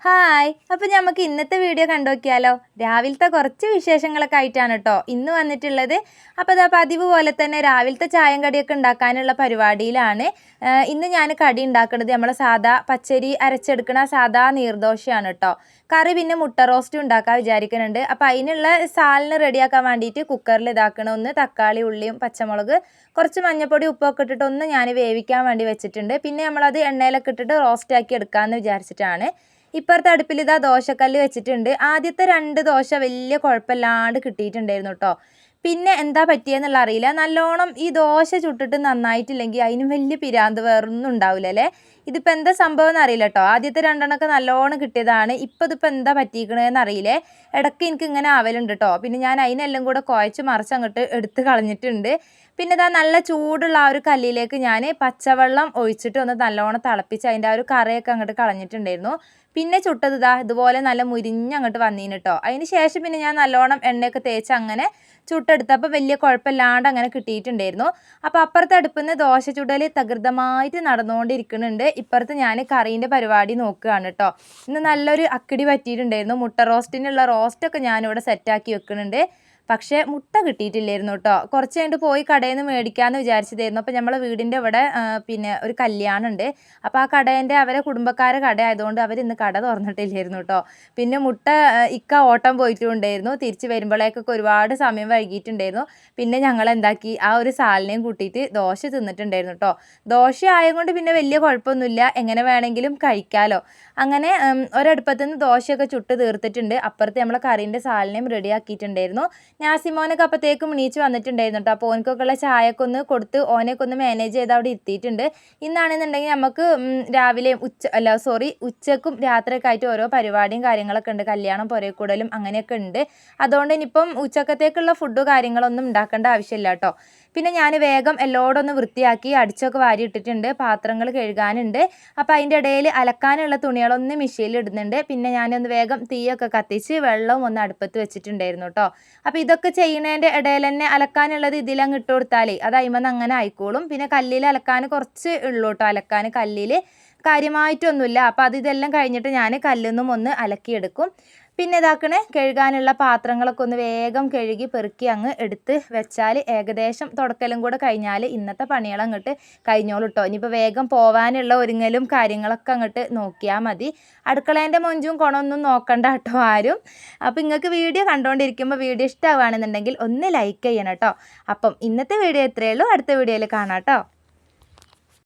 Hi, അപ്പോൾ നമുക്ക് ഇന്നത്തെ വീഡിയോ കണ്ടോക്കിയാലോ. രാവിലത്തെ കുറച്ച് വിശേഷങ്ങളൊക്കെ ആയിട്ടാണ് കേട്ടോ ഇന്ന് വന്നിട്ടുള്ളത്. അപ്പോൾ അതാ പതിവ് പോലെ തന്നെ രാവിലത്തെ ചായം കടിയൊക്കെ ഉണ്ടാക്കാനുള്ള പരിപാടിയിലാണ്. ഇന്ന് ഞാൻ കടി ഉണ്ടാക്കുന്നത് നമ്മളെ സാധാ പച്ചരി അരച്ചെടുക്കുന്ന സാധാ നീർദോശയാണ് കേട്ടോ. കറി പിന്നെ മുട്ട റോസ്റ്റ് ഉണ്ടാക്കാൻ വിചാരിക്കുന്നുണ്ട്. അപ്പോൾ അതിനുള്ള സാലിന് റെഡിയാക്കാൻ വേണ്ടിയിട്ട് കുക്കറിൽ ഇതാക്കണം. ഒന്ന് തക്കാളി, ഉള്ളിയും പച്ചമുളക്, കുറച്ച് മഞ്ഞൾപ്പൊടി, ഉപ്പൊക്കെ ഇട്ടിട്ട് ഒന്ന് ഞാൻ വേവിക്കാൻ വേണ്ടി വെച്ചിട്ടുണ്ട്. പിന്നെ നമ്മളത് എണ്ണയിലൊക്കെ ഇട്ടിട്ട് റോസ്റ്റ് ആക്കി എടുക്കാമെന്ന് വിചാരിച്ചിട്ടാണ്. ഇപ്പുറത്തെ അടുപ്പിൽ ഇതാ ദോശക്കല്ല് വെച്ചിട്ടുണ്ട്. ആദ്യത്തെ 2 ദോശ വലിയ കുഴപ്പമില്ലാണ്ട് കിട്ടിയിട്ടുണ്ടായിരുന്നു കേട്ടോ. പിന്നെ എന്താ പറ്റിയെന്നുള്ള അറിയില്ല. നല്ലോണം ഈ ദോശ ചുട്ടിട്ട് നന്നായിട്ടില്ലെങ്കിൽ അതിനും വലിയ പിരാന്ത് വേറൊന്നും ഉണ്ടാവില്ല അല്ലേ. ഇതിപ്പോൾ എന്താ സംഭവം എന്നറിയില്ല കേട്ടോ. ആദ്യത്തെ 2 നല്ലോണം കിട്ടിയതാണ്. ഇപ്പോൾ ഇതിപ്പോൾ എന്താ പറ്റിയിരിക്കണതെന്ന് അറിയില്ലേ. ഇടയ്ക്ക് എനിക്ക് ഇങ്ങനെ ആവലുണ്ട് കേട്ടോ. പിന്നെ ഞാൻ അതിനെല്ലാം കൂടെ കുഴച്ച് മറിച്ച് അങ്ങോട്ട് എടുത്ത് കളഞ്ഞിട്ടുണ്ട്. പിന്നെ ഇതാ നല്ല ചൂടുള്ള ആ ഒരു കല്ലിലേക്ക് ഞാൻ പച്ചവെള്ളം ഒഴിച്ചിട്ട് ഒന്ന് നല്ലോണം തിളപ്പിച്ച് അതിൻ്റെ ആ ഒരു കറയൊക്കെ അങ്ങോട്ട് കളഞ്ഞിട്ടുണ്ടായിരുന്നു. പിന്നെ ചുട്ടത് ഇതുപോലെ നല്ല മുരിഞ്ഞങ്ങോട്ട് വന്നീന് കേട്ടോ. അതിന് ശേഷം പിന്നെ ഞാൻ നല്ലോണം എണ്ണയൊക്കെ തേച്ച് അങ്ങനെ ചുട്ടെടുത്തപ്പോൾ വലിയ കുഴപ്പമില്ലാണ്ട് അങ്ങനെ കിട്ടിയിട്ടുണ്ടായിരുന്നു. അപ്പോൾ അപ്പുറത്തെ അടുപ്പിൽ നിന്ന് ദോശ ചുടൽ തകൃതമായിട്ട് നടന്നുകൊണ്ടിരിക്കുന്നുണ്ട്. ഇപ്പുറത്ത് ഞാൻ കറീൻ്റെ പരിപാടി നോക്കുകയാണ് കേട്ടോ. ഇന്ന് നല്ലൊരു അക്കിടി പറ്റിയിട്ടുണ്ടായിരുന്നു. മുട്ട റോസ്റ്റിനുള്ള റോസ്റ്റൊക്കെ ഞാനിവിടെ സെറ്റാക്കി വെക്കുന്നുണ്ട്. പക്ഷേ മുട്ട കിട്ടിയിട്ടില്ലായിരുന്നു കേട്ടോ. കുറച്ച് കഴിഞ്ഞിട്ട് പോയി കടയിൽ നിന്ന് മേടിക്കാമെന്ന് വിചാരിച്ചതായിരുന്നു. അപ്പോൾ നമ്മളെ വീടിൻ്റെ ഇവിടെ പിന്നെ ഒരു കല്യാണം ഉണ്ട്. അപ്പോൾ ആ കടേൻ്റെ അവരെ കുടുംബക്കാരെ കട ആയതുകൊണ്ട് അവരിന്ന് കട തുറന്നിട്ടില്ലായിരുന്നു കേട്ടോ. പിന്നെ മുട്ട ഇക്ക ഓട്ടം പോയിട്ടുണ്ടായിരുന്നു. തിരിച്ച് വരുമ്പോഴേക്കൊക്കെ ഒരുപാട് സമയം വൈകിയിട്ടുണ്ടായിരുന്നു. പിന്നെ ഞങ്ങൾ എന്താക്കി, ആ ഒരു സാലിനെയും കൂട്ടിയിട്ട് ദോശ തിന്നിട്ടുണ്ടായിരുന്നു കേട്ടോ. ദോശ ആയതുകൊണ്ട് പിന്നെ വലിയ കുഴപ്പമൊന്നുമില്ല, എങ്ങനെ വേണമെങ്കിലും കഴിക്കാമല്ലോ. അങ്ങനെ ഒരടുപ്പത്തു നിന്ന് ദോശയൊക്കെ ചുട്ട് തീർത്തിട്ടുണ്ട്. അപ്പുറത്ത് നമ്മളെ കറീൻ്റെ സാലിനെയും റെഡിയാക്കിയിട്ടുണ്ടായിരുന്നു. നാസിമോനൊക്കെ അപ്പോഴത്തേക്കും എണീച്ച് വന്നിട്ടുണ്ടായിരുന്നു കേട്ടോ. അപ്പോൾ ഓനക്കൊക്കെ ഉള്ള ചായയൊക്കെ ഒന്ന് കൊടുത്ത് ഓനെയൊക്കെ ഒന്ന് മാനേജ് ചെയ്ത് അവിടെ ഇരുത്തിയിട്ടുണ്ട്. ഇന്നാണെന്നുണ്ടെങ്കിൽ നമുക്ക് രാവിലെയും ഉച്ചക്കും രാത്രിയൊക്കെ ആയിട്ട് ഓരോ പരിപാടിയും കാര്യങ്ങളൊക്കെ ഉണ്ട്. കല്യാണം, പുരക്കൂടലും അങ്ങനെയൊക്കെ ഉണ്ട്. അതുകൊണ്ട് ഇനിയിപ്പം ഉച്ചക്കത്തേക്കുള്ള ഫുഡ് കാര്യങ്ങളൊന്നും ഉണ്ടാക്കേണ്ട ആവശ്യമില്ല കേട്ടോ. പിന്നെ ഞാൻ വേഗം എല്ലായിടും ഒന്ന് വൃത്തിയാക്കി അടിച്ചൊക്കെ വാരി ഇട്ടിട്ടുണ്ട്. പാത്രങ്ങൾ കഴുകാനുണ്ട്. അപ്പോൾ അതിൻ്റെ ഇടയിൽ അലക്കാനുള്ള തുണികളൊന്ന് മെഷീനിൽ ഇടുന്നുണ്ട്. പിന്നെ ഞാനൊന്ന് വേഗം തീയൊക്കെ കത്തിച്ച് വെള്ളവും ഒന്ന് അടുപ്പത്ത് വെച്ചിട്ടുണ്ടായിരുന്നു കേട്ടോ. അപ്പോൾ ഇതൊക്കെ ചെയ്യുന്നതിൻ്റെ ഇടയിൽ തന്നെ അലക്കാനുള്ളത് ഇതിലങ്ങ് ഇട്ട് കൊടുത്താലേ അത് അയിമന്ന് അങ്ങനെ ആയിക്കോളും. പിന്നെ കല്ലിൽ അലക്കാൻ കുറച്ച് ഉള്ളൂ കേട്ടോ. അലക്കാൻ കല്ലിൽ കാര്യമായിട്ടൊന്നുമില്ല. അപ്പോൾ ഇതെല്ലാം കഴിഞ്ഞിട്ട് ഞാൻ കല്ലിന്നും ഒന്ന് അലക്കിയെടുക്കും. പിന്നെ ഇതാക്കണേ, കഴുകാനുള്ള പാത്രങ്ങളൊക്കെ ഒന്ന് വേഗം കഴുകി പെറുക്കി അങ്ങ് എടുത്ത് വെച്ചാൽ ഏകദേശം തുടക്കലും കൂടെ കഴിഞ്ഞാൽ ഇന്നത്തെ പണികൾ അങ്ങോട്ട് കഴിഞ്ഞോളൂ കേട്ടോ. ഇനിയിപ്പോൾ വേഗം പോകാനുള്ള ഒരുങ്ങലും കാര്യങ്ങളൊക്കെ അങ്ങോട്ട് നോക്കിയാൽ മതി. അടുക്കളേൻ്റെ മൊഞ്ചും കുണമൊന്നും നോക്കണ്ട കേട്ടോ ആരും. അപ്പോൾ നിങ്ങൾക്ക് വീഡിയോ കണ്ടുകൊണ്ടിരിക്കുമ്പോൾ വീഡിയോ ഇഷ്ടമാവുകയാണെന്നുണ്ടെങ്കിൽ ഒന്ന് ലൈക്ക് ചെയ്യണം കേട്ടോ. അപ്പം ഇന്നത്തെ വീഡിയോ ഇത്രയേ ഉള്ളൂ. അടുത്ത വീഡിയോയിൽ കാണാം കേട്ടോ.